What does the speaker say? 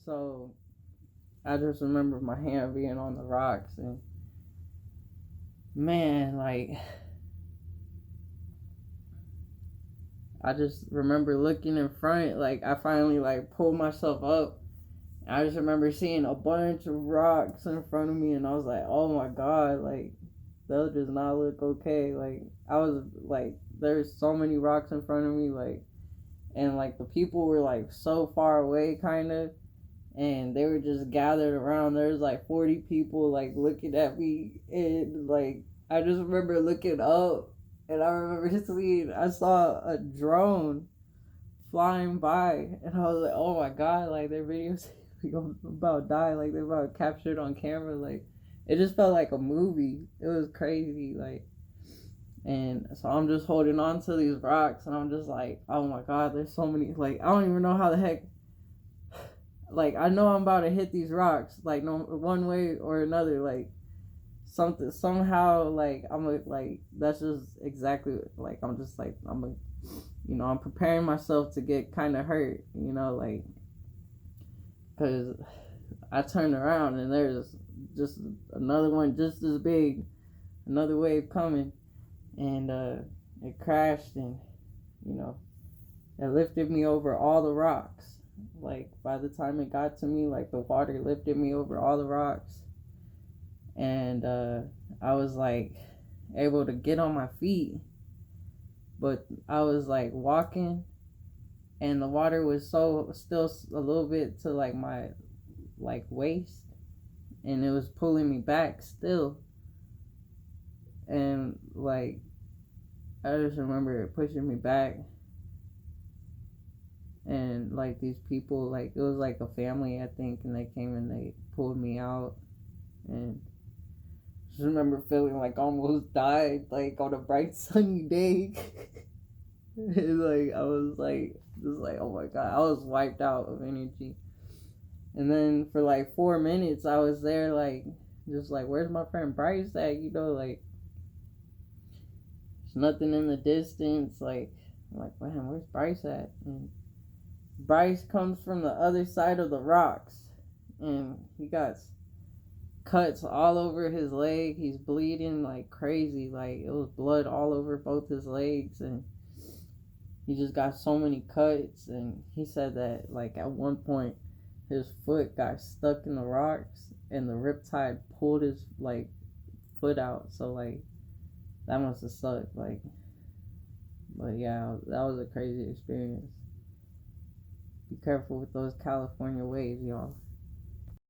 So I just remember my hand being on the rocks, and man, like I just remember looking in front, like I finally like pulled myself up. I just remember seeing a bunch of rocks in front of me, and I was like, "Oh my god!" Like that does not look okay. Like I was like, there's so many rocks in front of me, like, and like the people were like so far away, kind of, and they were just gathered around. There's like 40 people like looking at me, and like I just remember looking up, and I remember I saw a drone flying by, and I was like, oh my god, like their videos about to die, like they're about to capture it on camera, like it just felt like a movie. It was crazy, like, and so I'm just holding on to these rocks, and I'm just like, oh my god, there's so many, like I don't even know how the heck, like I know I'm about to hit these rocks, like no one way or another, like something somehow, like I'm like that's just exactly like I'm just like I'm preparing myself to get kind of hurt, like because I turned around and there's just another one just as big, another wave coming, and it crashed, and you know it lifted me over all the rocks. Like by the time it got to me, like the water lifted me over all the rocks, and I was like able to get on my feet, but I was like walking, and the water was so still a little bit to like my like waist, and it was pulling me back still, and like I just remember it pushing me back, and like these people, like it was like a family I think, and they came and they pulled me out, and just remember feeling like I almost died, like on a bright sunny day. Like I was like just like, oh my god, I was wiped out of energy. And then for like 4 minutes I was there, like just like, where's my friend Bryce at, like there's nothing in the distance, like I'm like, man, where's Bryce at? And Bryce comes from the other side of the rocks, and he got cuts all over his leg. He's bleeding like crazy, like it was blood all over both his legs, and he just got so many cuts. And he said that like at one point his foot got stuck in the rocks, and the riptide pulled his like foot out. So like that must have sucked. Like, but yeah, that was a crazy experience. Be careful with those California waves, y'all.